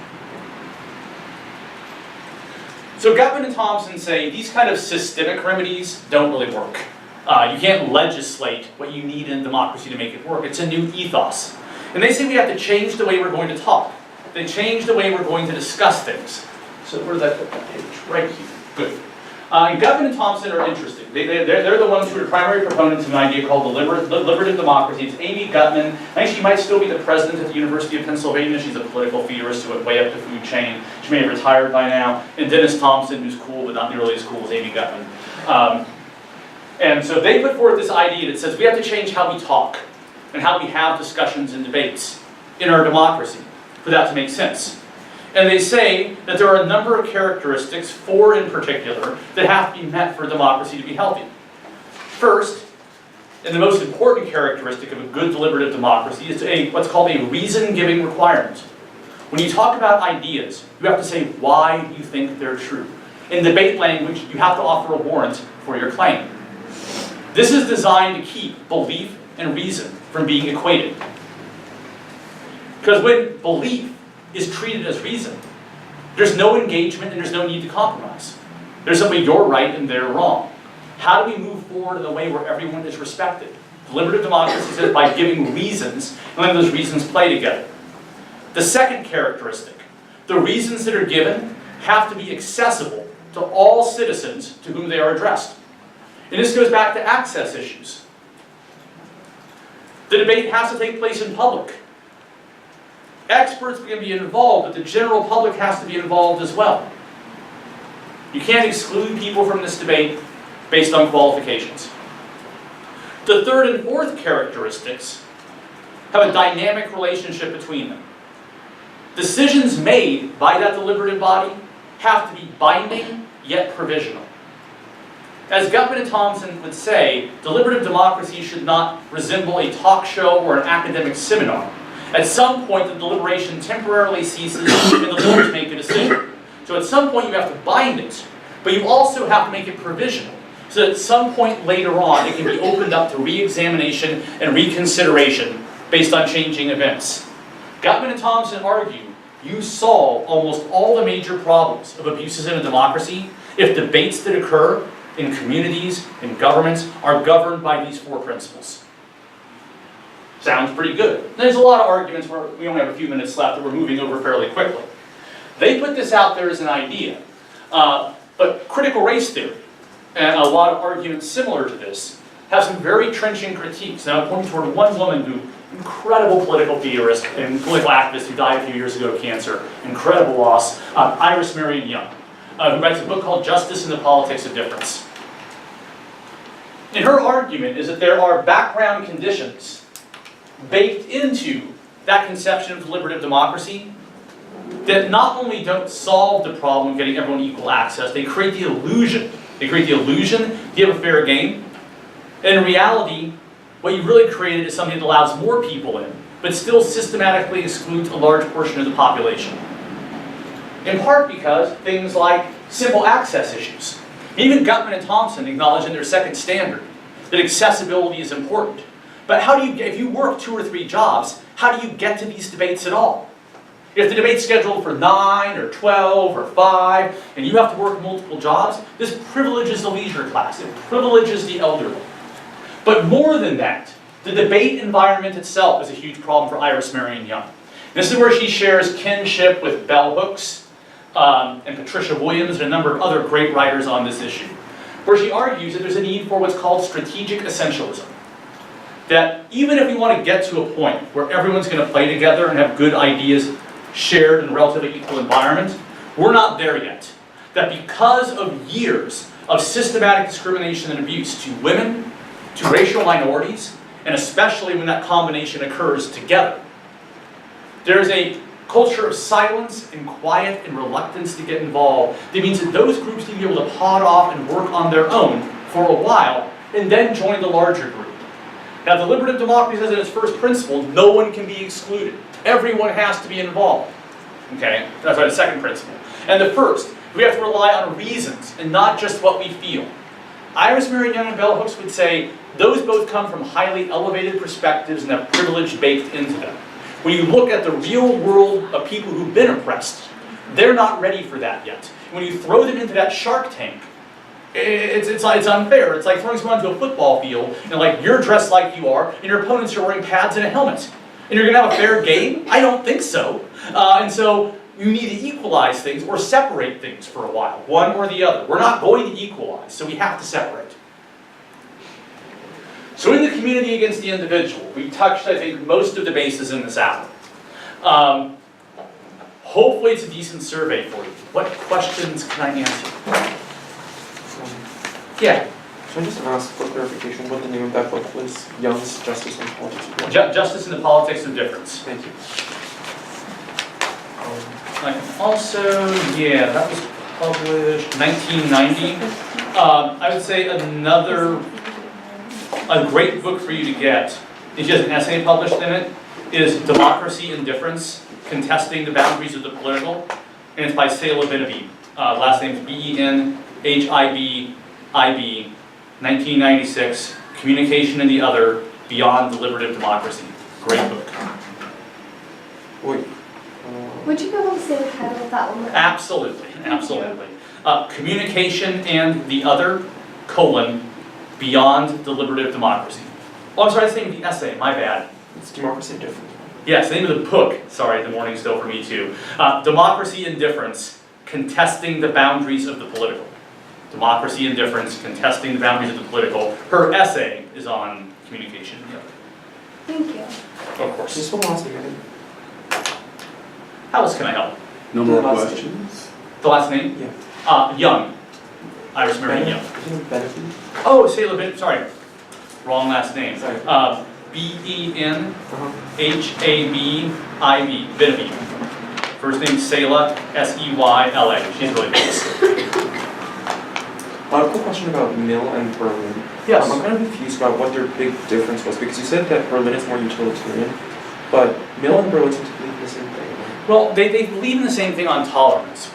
So Gutman and Thompson say these kind of systemic remedies don't really work. You can't legislate what you need in democracy to make it work. It's a new ethos. And they say we have to change the way we're going to talk. They change the way we're going to discuss things. So where did I put that page? Right here. Good. And Gutman and Thompson are interesting. They're the ones who are the primary proponents of an idea called the deliberative democracy. It's Amy Gutman. I think she might still be the president at the University of Pennsylvania. She's a political theorist who went way up the food chain. She may have retired by now. And Dennis Thompson, who's cool, but not nearly as cool as Amy Gutman. And so they put forth this idea that says we have to change how we talk and how we have discussions and debates in our democracy for that to make sense. And they say that there are a number of characteristics, 4 in particular, that have to be met for democracy to be healthy. First, and the most important characteristic of a good deliberative democracy is what's called a reason-giving requirement. When you talk about ideas, you have to say why you think they're true. In debate language, you have to offer a warrant for your claim. This is designed to keep belief and reason from being equated. Because when belief is treated as reason, there's no engagement and there's no need to compromise. There's simply you're right and they're wrong. How do we move forward in a way where everyone is respected? Deliberative democracy says by giving reasons, and letting those reasons play together. The second characteristic, the reasons that are given have to be accessible to all citizens to whom they are addressed. And this goes back to access issues. The debate has to take place in public. Experts can be involved, but the general public has to be involved as well. You can't exclude people from this debate based on qualifications. The third and fourth characteristics have a dynamic relationship between them. Decisions made by that deliberative body have to be binding, yet provisional. As Gutman and Thompson would say, deliberative democracy should not resemble a talk show or an academic seminar. At some point, the deliberation temporarily ceases and the voters make a decision. So at some point, you have to bind it, but you also have to make it provisional. So that at some point later on, it can be opened up to re-examination and reconsideration based on changing events. Gutman and Thompson argue you solve almost all the major problems of abuses in a democracy if debates that occur in communities, in governments, are governed by these 4 principles. Sounds pretty good. There's a lot of arguments where we only have a few minutes left that we're moving over fairly quickly. They put this out there as an idea, but critical race theory, and a lot of arguments similar to this, have some very trenching critiques. Now I'm pointing toward one woman who, incredible political theorist and political activist who died a few years ago of cancer, incredible loss, Iris Marion Young, who writes a book called Justice and the Politics of Difference. And her argument is that there are background conditions baked into that conception of deliberative democracy that not only don't solve the problem of getting everyone equal access, they create the illusion. They create the illusion that you have a fair game. And in reality, what you've really created is something that allows more people in, but still systematically excludes a large portion of the population. In part because things like simple access issues. Even Gutman and Thompson acknowledge in their second standard that accessibility is important. But how do you, if you work 2 or 3 jobs, how do you get to these debates at all? If the debate's scheduled for 9 or 12 or 5, and you have to work multiple jobs, this privileges the leisure class. It privileges the elderly. But more than that, the debate environment itself is a huge problem for Iris Marion Young. This is where she shares kinship with bell hooks and Patricia Williams and a number of other great writers on this issue, where she argues that there's a need for what's called strategic essentialism. That even if we want to get to a point where everyone's going to play together and have good ideas shared in a relatively equal environment, we're not there yet. That because of years of systematic discrimination and abuse to women, to racial minorities, and especially when that combination occurs together, there is a culture of silence and quiet and reluctance to get involved. That means that those groups need to be able to pod off and work on their own for a while and then join the larger group. Now, deliberative democracy says in its first principle, no one can be excluded. Everyone has to be involved. Okay, that's the second principle. And the first, we have to rely on reasons and not just what we feel. Iris Marion Young and bell hooks would say those both come from highly elevated perspectives and have privilege baked into them. When you look at the real world of people who've been oppressed, they're not ready for that yet. When you throw them into that shark tank, it's unfair. It's like throwing someone into a football field and like you're dressed like you are and your opponents are wearing pads and a helmet. And you're going to have a fair game? I don't think so. And so you need to equalize things or separate things for a while, one or the other. We're not going to equalize, so we have to separate. So in the community against the individual, we touched, I think, most of the bases in this hour. Hopefully it's a decent survey for you. What questions can I answer? Yeah. Should I just ask for clarification what the name of that book was? Young's Justice and Politics of Difference. Justice and the Politics of Difference. Thank you. I can also, yeah, that was published 1990. I would say a great book for you to get, if you have an essay published in it, is Democracy and Difference, Contesting the Boundaries of the Political, and it's by Selah Benhabib. Last name is Benhibib, 1996, Communication and the Other, Beyond Deliberative Democracy. Great book. Wait. Would you be able to say the title of that one? Absolutely, absolutely. Communication and the Other, Beyond Deliberative Democracy. Oh, I'm sorry, that's the name of the essay, my bad. It's Democracy and Difference. Yes, the name of the book, sorry, the morning's still for me too. Democracy and Difference, Contesting the Boundaries of the Political. Democracy and Difference, Contesting the Boundaries of the Political. Her essay is on communication. Yeah. Thank you. Of course. Just one last name. How else can I help? No more Last questions? The last name? Yeah. Young. Iris Marion Young. Isn't it Benefit? Oh, Selah Ben, sorry. Wrong last name. Sorry. Benhabib. Benhabib. First name Selah, Seyla. She's really famous. I have a quick question about Mill and Berlin. Yes. I'm kind of confused about what their big difference was, because you said that Berlin is more utilitarian, but Mill and Berlin seem to believe the same thing. Well, they believe in the same thing on tolerance.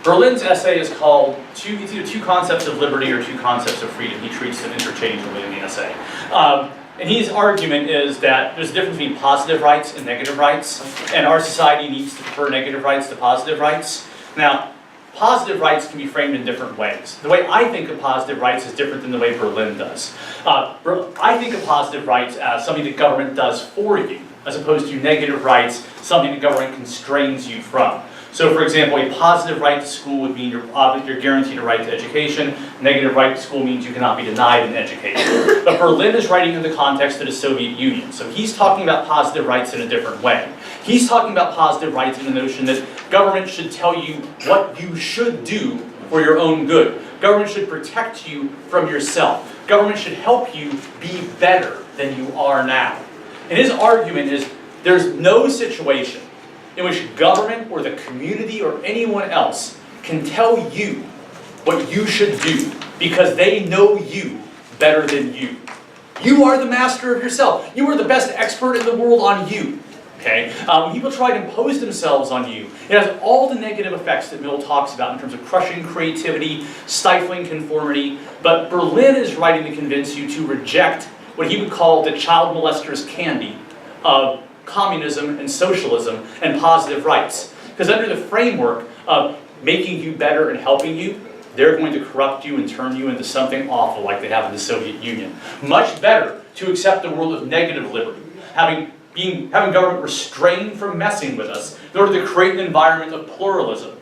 Berlin's essay is called it's either Two Concepts of Liberty or Two Concepts of Freedom. He treats them interchangeably in the essay. And his argument is that there's a difference between positive rights and negative rights, and our society needs to prefer negative rights to positive rights. Now, positive rights can be framed in different ways. The way I think of positive rights is different than the way Berlin does. I think of positive rights as something that government does for you, as opposed to negative rights, something that government constrains you from. So for example, a positive right to school would mean you're guaranteed a right to education. Negative right to school means you cannot be denied an education. But Berlin is writing in the context of the Soviet Union. So he's talking about positive rights in a different way. He's talking about positive rights in the notion that government should tell you what you should do for your own good. Government should protect you from yourself. Government should help you be better than you are now. And his argument is there's no situation in which government or the community or anyone else can tell you what you should do because they know you better than you. You are the master of yourself. You are the best expert in the world on you. Okay? When people try to impose themselves on you, it has all the negative effects that Mill talks about in terms of crushing creativity, stifling conformity. But Berlin is writing to convince you to reject what he would call the child molester's candy of communism and socialism and positive rights. Because under the framework of making you better and helping you, they're going to corrupt you and turn you into something awful like they have in the Soviet Union. Much better to accept the world of negative liberty, having government restrained from messing with us in order to create an environment of pluralism.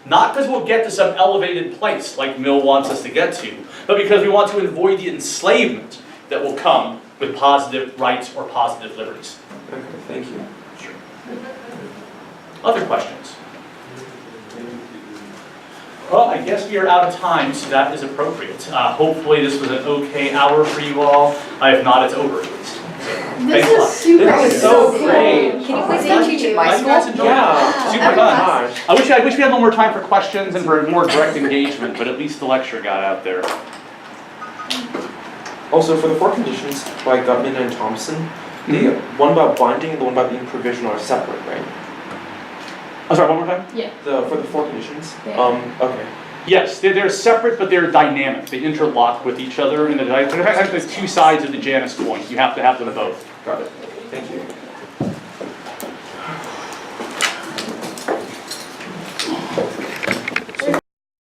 Not because we'll get to some elevated place like Mill wants us to get to, but because we want to avoid the enslavement that will come with positive rights or positive liberties. Okay, thank you. Sure. Other questions? Well, I guess we are out of time, so that is appropriate. Hopefully this was an okay hour for you all. If not, it's over at least. This Thanks a lot. is super. That was so cool. great. Can you please Thank come teach you. at my I you guys school? enjoyed it? Yeah, Super Every fun. class. Gosh. I wish we had a little more time for questions and for more direct engagement, but at least the lecture got out there. Also, for the four conditions by Gutman and Thompson, the one about binding and the one about being provisional are separate, right? I'm sorry, one more time? For the four conditions? Yeah. Okay. Yes, they're separate, but they're dynamic. They interlock with each other, and they're two sides of the Janus coin. You have to have them both. Got it. Thank you.